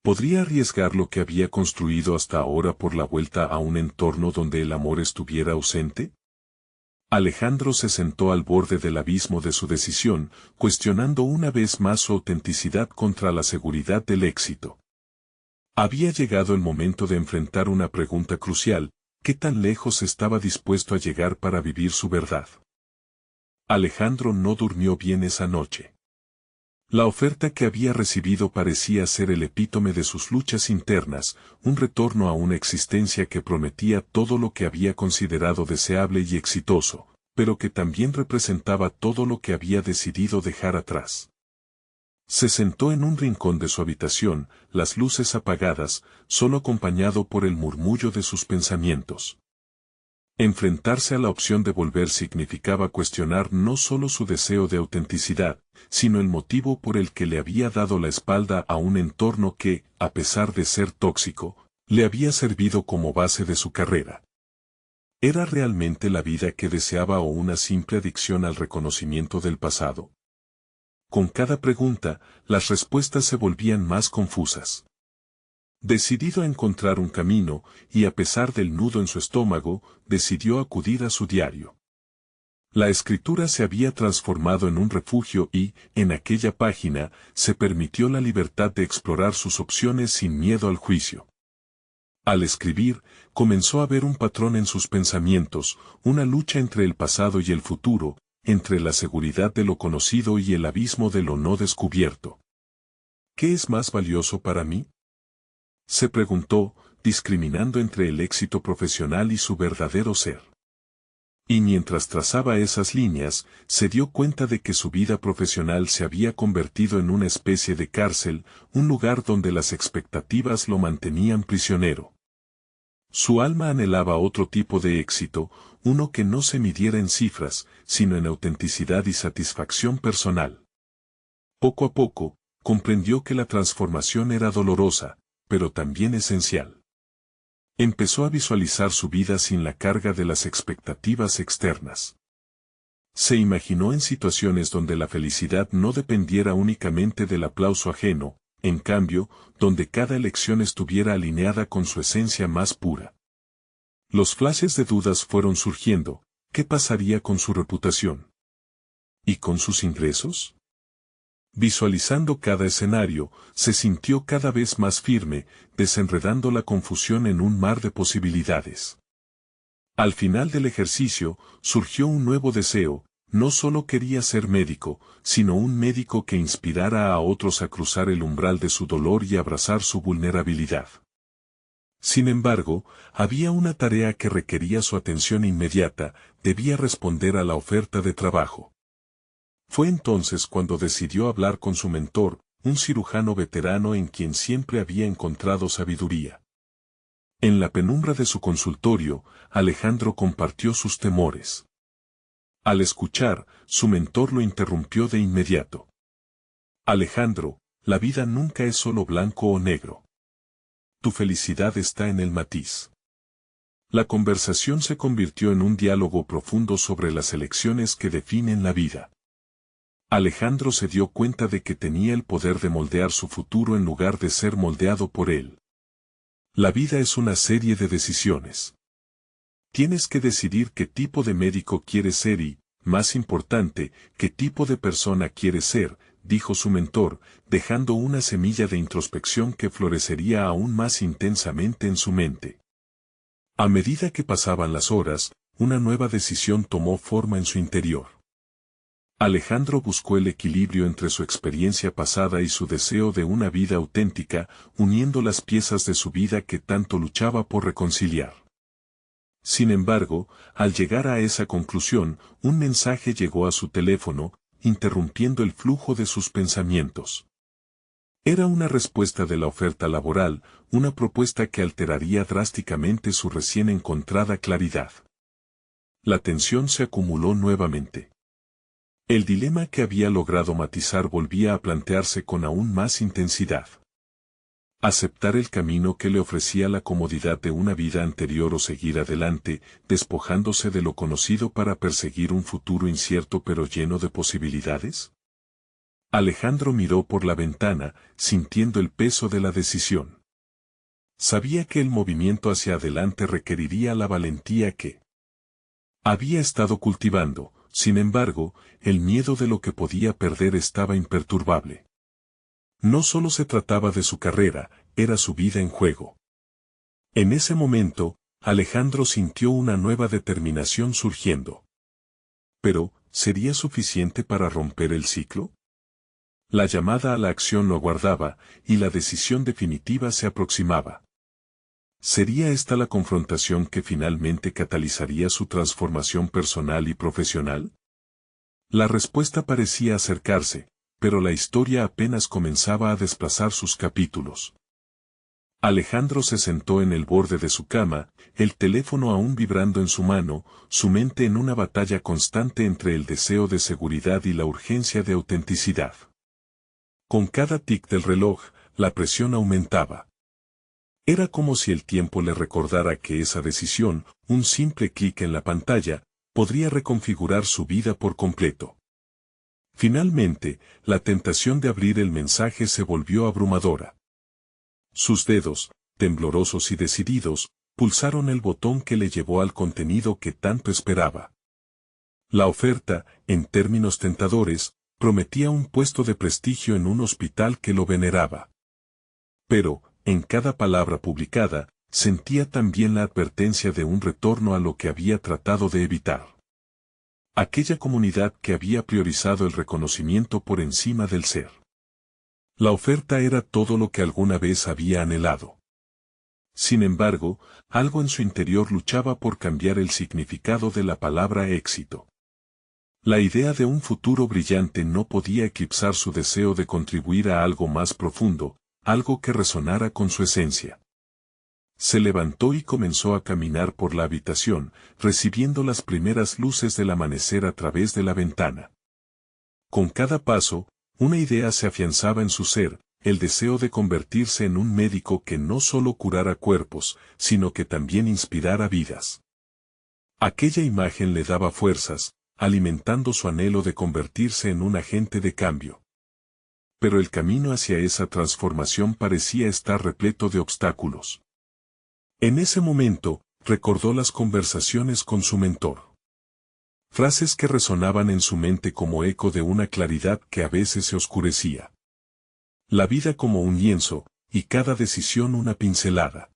¿Podría arriesgar lo que había construido hasta ahora por la vuelta a un entorno donde el amor estuviera ausente? Alejandro se sentó al borde del abismo de su decisión, cuestionando una vez más su autenticidad contra la seguridad del éxito. Había llegado el momento de enfrentar una pregunta crucial: ¿qué tan lejos estaba dispuesto a llegar para vivir su verdad? Alejandro no durmió bien esa noche. La oferta que había recibido parecía ser el epítome de sus luchas internas, un retorno a una existencia que prometía todo lo que había considerado deseable y exitoso, pero que también representaba todo lo que había decidido dejar atrás. Se sentó en un rincón de su habitación, las luces apagadas, solo acompañado por el murmullo de sus pensamientos. Enfrentarse a la opción de volver significaba cuestionar no solo su deseo de autenticidad, sino el motivo por el que le había dado la espalda a un entorno que, a pesar de ser tóxico, le había servido como base de su carrera. ¿Era realmente la vida que deseaba o una simple adicción al reconocimiento del pasado? Con cada pregunta, las respuestas se volvían más confusas. Decidido a encontrar un camino, y a pesar del nudo en su estómago, decidió acudir a su diario. La escritura se había transformado en un refugio y, en aquella página, se permitió la libertad de explorar sus opciones sin miedo al juicio. Al escribir, comenzó a ver un patrón en sus pensamientos, una lucha entre el pasado y el futuro, entre la seguridad de lo conocido y el abismo de lo no descubierto. ¿Qué es más valioso para mí?, se preguntó, discriminando entre el éxito profesional y su verdadero ser. Y mientras trazaba esas líneas, se dio cuenta de que su vida profesional se había convertido en una especie de cárcel, un lugar donde las expectativas lo mantenían prisionero. Su alma anhelaba otro tipo de éxito, uno que no se midiera en cifras, sino en autenticidad y satisfacción personal. Poco a poco, comprendió que la transformación era dolorosa, pero también esencial. Empezó a visualizar su vida sin la carga de las expectativas externas. Se imaginó en situaciones donde la felicidad no dependiera únicamente del aplauso ajeno, en cambio, donde cada elección estuviera alineada con su esencia más pura. Los flashes de dudas fueron surgiendo. ¿Qué pasaría con su reputación? ¿Y con sus ingresos? Visualizando cada escenario, se sintió cada vez más firme, desenredando la confusión en un mar de posibilidades. Al final del ejercicio, surgió un nuevo deseo: no solo quería ser médico, sino un médico que inspirara a otros a cruzar el umbral de su dolor y abrazar su vulnerabilidad. Sin embargo, había una tarea que requería su atención inmediata: debía responder a la oferta de trabajo. Fue entonces cuando decidió hablar con su mentor, un cirujano veterano en quien siempre había encontrado sabiduría. En la penumbra de su consultorio, Alejandro compartió sus temores. Al escuchar, su mentor lo interrumpió de inmediato. Alejandro, la vida nunca es solo blanco o negro. Tu felicidad está en el matiz. La conversación se convirtió en un diálogo profundo sobre las elecciones que definen la vida. Alejandro se dio cuenta de que tenía el poder de moldear su futuro en lugar de ser moldeado por él. La vida es una serie de decisiones. Tienes que decidir qué tipo de médico quieres ser y, más importante, qué tipo de persona quieres ser, dijo su mentor, dejando una semilla de introspección que florecería aún más intensamente en su mente. A medida que pasaban las horas, una nueva decisión tomó forma en su interior. Alejandro buscó el equilibrio entre su experiencia pasada y su deseo de una vida auténtica, uniendo las piezas de su vida que tanto luchaba por reconciliar. Sin embargo, al llegar a esa conclusión, un mensaje llegó a su teléfono, interrumpiendo el flujo de sus pensamientos. Era una respuesta de la oferta laboral, una propuesta que alteraría drásticamente su recién encontrada claridad. La tensión se acumuló nuevamente. El dilema que había logrado matizar volvía a plantearse con aún más intensidad. Aceptar el camino que le ofrecía la comodidad de una vida anterior o seguir adelante, despojándose de lo conocido para perseguir un futuro incierto pero lleno de posibilidades. Alejandro miró por la ventana, sintiendo el peso de la decisión. Sabía que el movimiento hacia adelante requeriría la valentía que había estado cultivando, sin embargo, el miedo de lo que podía perder estaba imperturbable. No solo se trataba de su carrera, era su vida en juego. En ese momento, Alejandro sintió una nueva determinación surgiendo. Pero, ¿sería suficiente para romper el ciclo? La llamada a la acción lo aguardaba, y la decisión definitiva se aproximaba. ¿Sería esta la confrontación que finalmente catalizaría su transformación personal y profesional? La respuesta parecía acercarse, pero la historia apenas comenzaba a desplazar sus capítulos. Alejandro se sentó en el borde de su cama, el teléfono aún vibrando en su mano, su mente en una batalla constante entre el deseo de seguridad y la urgencia de autenticidad. Con cada tic del reloj, la presión aumentaba. Era como si el tiempo le recordara que esa decisión, un simple clic en la pantalla, podría reconfigurar su vida por completo. Finalmente, la tentación de abrir el mensaje se volvió abrumadora. Sus dedos, temblorosos y decididos, pulsaron el botón que le llevó al contenido que tanto esperaba. La oferta, en términos tentadores, prometía un puesto de prestigio en un hospital que lo veneraba. Pero, en cada palabra publicada, sentía también la advertencia de un retorno a lo que había tratado de evitar. Aquella comunidad que había priorizado el reconocimiento por encima del ser. La oferta era todo lo que alguna vez había anhelado. Sin embargo, algo en su interior luchaba por cambiar el significado de la palabra éxito. La idea de un futuro brillante no podía eclipsar su deseo de contribuir a algo más profundo, algo que resonara con su esencia. Se levantó y comenzó a caminar por la habitación, recibiendo las primeras luces del amanecer a través de la ventana. Con cada paso, una idea se afianzaba en su ser, el deseo de convertirse en un médico que no solo curara cuerpos, sino que también inspirara vidas. Aquella imagen le daba fuerzas, alimentando su anhelo de convertirse en un agente de cambio. Pero el camino hacia esa transformación parecía estar repleto de obstáculos. En ese momento, recordó las conversaciones con su mentor. Frases que resonaban en su mente como eco de una claridad que a veces se oscurecía. La vida como un lienzo, y cada decisión una pincelada.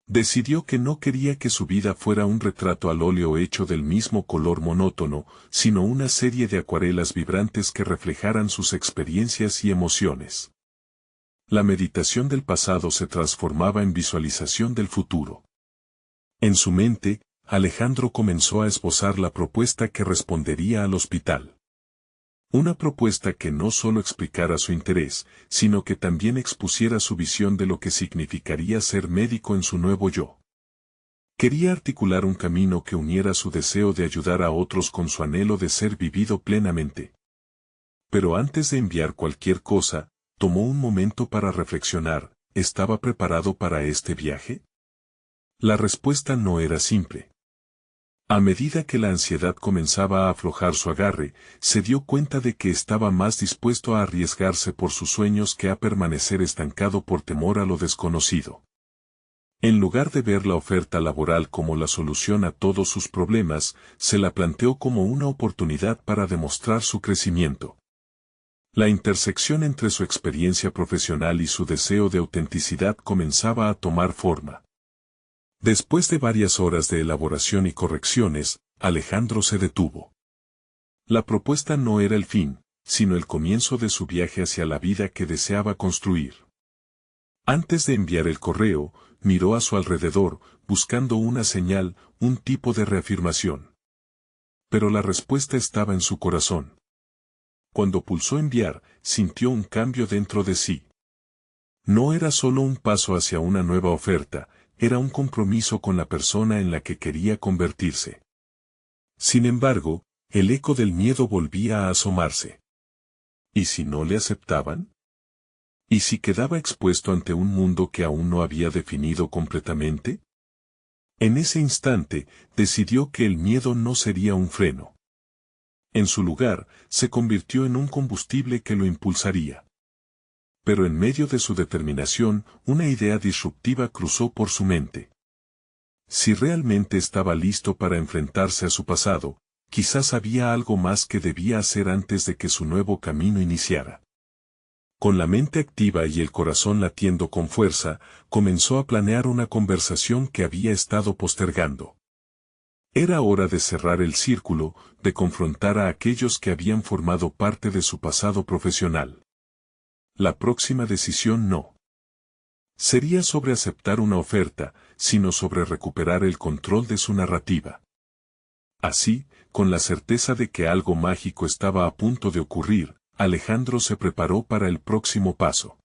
Decidió que no quería que su vida fuera un retrato al óleo hecho del mismo color monótono, sino una serie de acuarelas vibrantes que reflejaran sus experiencias y emociones. La meditación del pasado se transformaba en visualización del futuro. En su mente, Alejandro comenzó a esbozar la propuesta que respondería al hospital. Una propuesta que no solo explicara su interés, sino que también expusiera su visión de lo que significaría ser médico en su nuevo yo. Quería articular un camino que uniera su deseo de ayudar a otros con su anhelo de ser vivido plenamente. Pero antes de enviar cualquier cosa, tomó un momento para reflexionar, ¿estaba preparado para este viaje? La respuesta no era simple. A medida que la ansiedad comenzaba a aflojar su agarre, se dio cuenta de que estaba más dispuesto a arriesgarse por sus sueños que a permanecer estancado por temor a lo desconocido. En lugar de ver la oferta laboral como la solución a todos sus problemas, se la planteó como una oportunidad para demostrar su crecimiento. La intersección entre su experiencia profesional y su deseo de autenticidad comenzaba a tomar forma. Después de varias horas de elaboración y correcciones, Alejandro se detuvo. La propuesta no era el fin, sino el comienzo de su viaje hacia la vida que deseaba construir. Antes de enviar el correo, miró a su alrededor, buscando una señal, un tipo de reafirmación. Pero la respuesta estaba en su corazón. Cuando pulsó enviar, sintió un cambio dentro de sí. No era solo un paso hacia una nueva oferta, era un compromiso con la persona en la que quería convertirse. Sin embargo, el eco del miedo volvía a asomarse. ¿Y si no le aceptaban? ¿Y si quedaba expuesto ante un mundo que aún no había definido completamente? En ese instante, decidió que el miedo no sería un freno. En su lugar, se convirtió en un combustible que lo impulsaría. Pero en medio de su determinación, una idea disruptiva cruzó por su mente. Si realmente estaba listo para enfrentarse a su pasado, quizás había algo más que debía hacer antes de que su nuevo camino iniciara. Con la mente activa y el corazón latiendo con fuerza, comenzó a planear una conversación que había estado postergando. Era hora de cerrar el círculo, de confrontar a aquellos que habían formado parte de su pasado profesional. La próxima decisión no sería sobre aceptar una oferta, sino sobre recuperar el control de su narrativa. Así, con la certeza de que algo mágico estaba a punto de ocurrir, Alejandro se preparó para el próximo paso.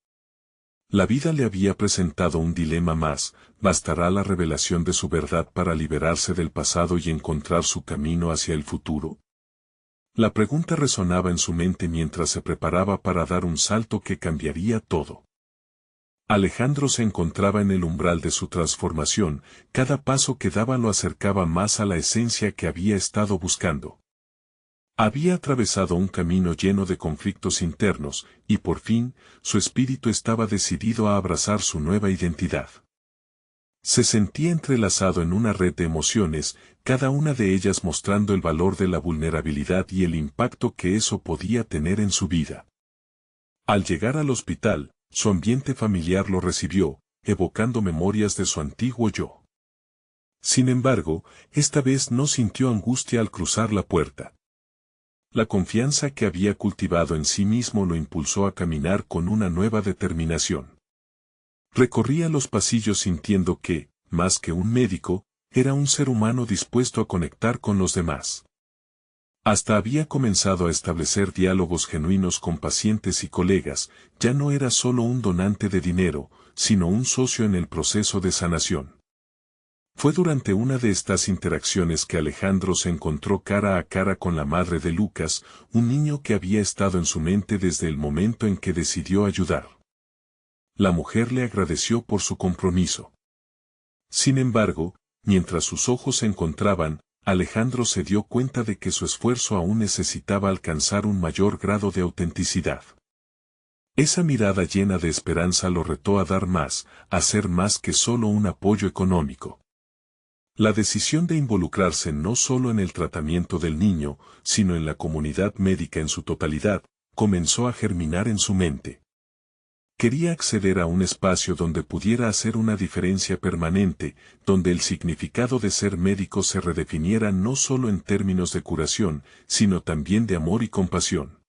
La vida le había presentado un dilema más: ¿bastará la revelación de su verdad para liberarse del pasado y encontrar su camino hacia el futuro? La pregunta resonaba en su mente mientras se preparaba para dar un salto que cambiaría todo. Alejandro se encontraba en el umbral de su transformación, cada paso que daba lo acercaba más a la esencia que había estado buscando. Había atravesado un camino lleno de conflictos internos, y por fin, su espíritu estaba decidido a abrazar su nueva identidad. Se sentía entrelazado en una red de emociones, cada una de ellas mostrando el valor de la vulnerabilidad y el impacto que eso podía tener en su vida. Al llegar al hospital, su ambiente familiar lo recibió, evocando memorias de su antiguo yo. Sin embargo, esta vez no sintió angustia al cruzar la puerta. La confianza que había cultivado en sí mismo lo impulsó a caminar con una nueva determinación. Recorría los pasillos sintiendo que, más que un médico, era un ser humano dispuesto a conectar con los demás. Hasta había comenzado a establecer diálogos genuinos con pacientes y colegas, ya no era solo un donante de dinero, sino un socio en el proceso de sanación. Fue durante una de estas interacciones que Alejandro se encontró cara a cara con la madre de Lucas, un niño que había estado en su mente desde el momento en que decidió ayudar. La mujer le agradeció por su compromiso. Sin embargo, mientras sus ojos se encontraban, Alejandro se dio cuenta de que su esfuerzo aún necesitaba alcanzar un mayor grado de autenticidad. Esa mirada llena de esperanza lo retó a dar más, a ser más que solo un apoyo económico. La decisión de involucrarse no solo en el tratamiento del niño, sino en la comunidad médica en su totalidad, comenzó a germinar en su mente. Quería acceder a un espacio donde pudiera hacer una diferencia permanente, donde el significado de ser médico se redefiniera no solo en términos de curación, sino también de amor y compasión.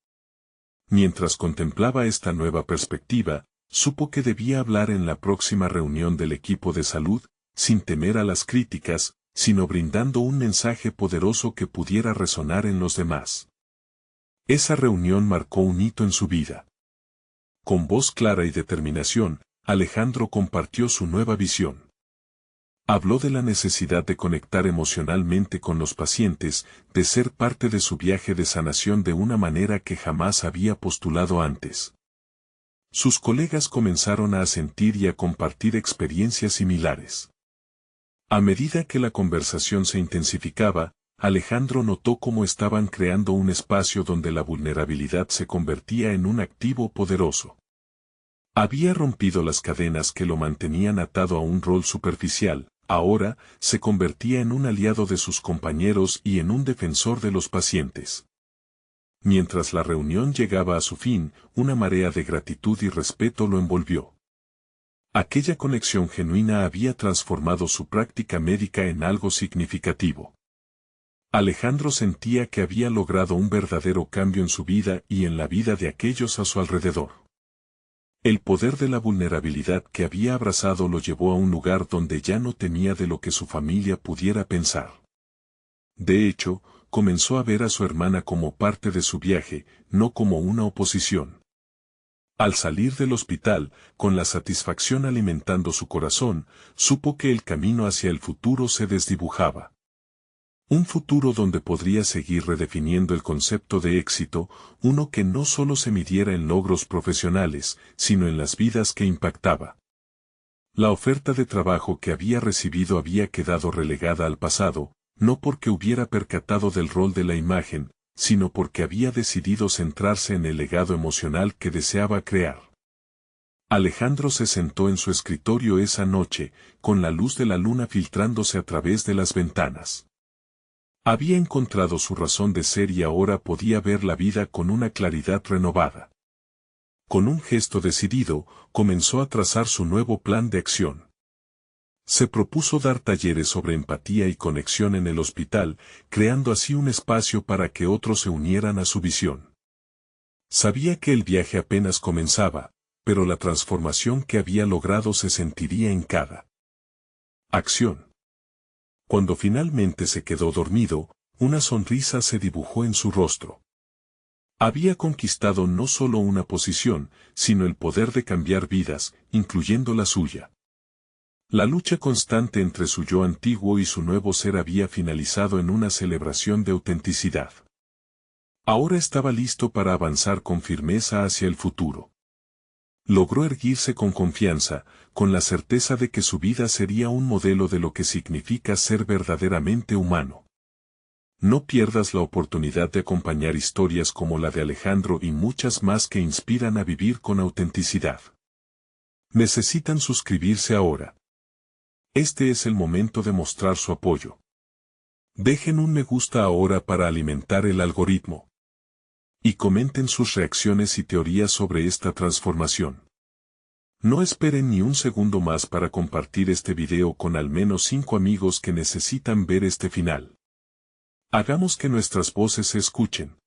Mientras contemplaba esta nueva perspectiva, supo que debía hablar en la próxima reunión del equipo de salud, sin temer a las críticas, sino brindando un mensaje poderoso que pudiera resonar en los demás. Esa reunión marcó un hito en su vida. Con voz clara y determinación, Alejandro compartió su nueva visión. Habló de la necesidad de conectar emocionalmente con los pacientes, de ser parte de su viaje de sanación de una manera que jamás había postulado antes. Sus colegas comenzaron a asentir y a compartir experiencias similares. A medida que la conversación se intensificaba, Alejandro notó cómo estaban creando un espacio donde la vulnerabilidad se convertía en un activo poderoso. Había rompido las cadenas que lo mantenían atado a un rol superficial, ahora se convertía en un aliado de sus compañeros y en un defensor de los pacientes. Mientras la reunión llegaba a su fin, una marea de gratitud y respeto lo envolvió. Aquella conexión genuina había transformado su práctica médica en algo significativo. Alejandro sentía que había logrado un verdadero cambio en su vida y en la vida de aquellos a su alrededor. El poder de la vulnerabilidad que había abrazado lo llevó a un lugar donde ya no temía de lo que su familia pudiera pensar. De hecho, comenzó a ver a su hermana como parte de su viaje, no como una oposición. Al salir del hospital, con la satisfacción alimentando su corazón, supo que el camino hacia el futuro se desdibujaba. Un futuro donde podría seguir redefiniendo el concepto de éxito, uno que no solo se midiera en logros profesionales, sino en las vidas que impactaba. La oferta de trabajo que había recibido había quedado relegada al pasado, no porque hubiera percatado del rol de la imagen, sino porque había decidido centrarse en el legado emocional que deseaba crear. Alejandro se sentó en su escritorio esa noche, con la luz de la luna filtrándose a través de las ventanas. Había encontrado su razón de ser y ahora podía ver la vida con una claridad renovada. Con un gesto decidido, comenzó a trazar su nuevo plan de acción. Se propuso dar talleres sobre empatía y conexión en el hospital, creando así un espacio para que otros se unieran a su visión. Sabía que el viaje apenas comenzaba, pero la transformación que había logrado se sentiría en cada acción. Cuando finalmente se quedó dormido, una sonrisa se dibujó en su rostro. Había conquistado no solo una posición, sino el poder de cambiar vidas, incluyendo la suya. La lucha constante entre su yo antiguo y su nuevo ser había finalizado en una celebración de autenticidad. Ahora estaba listo para avanzar con firmeza hacia el futuro. Logró erguirse con confianza, con la certeza de que su vida sería un modelo de lo que significa ser verdaderamente humano. No pierdas la oportunidad de acompañar historias como la de Alejandro y muchas más que inspiran a vivir con autenticidad. Necesitan suscribirse ahora. Este es el momento de mostrar su apoyo. Dejen un me gusta ahora para alimentar el algoritmo. Y comenten sus reacciones y teorías sobre esta transformación. No esperen ni un segundo más para compartir este video con al menos 5 amigos que necesitan ver este final. Hagamos que nuestras voces se escuchen.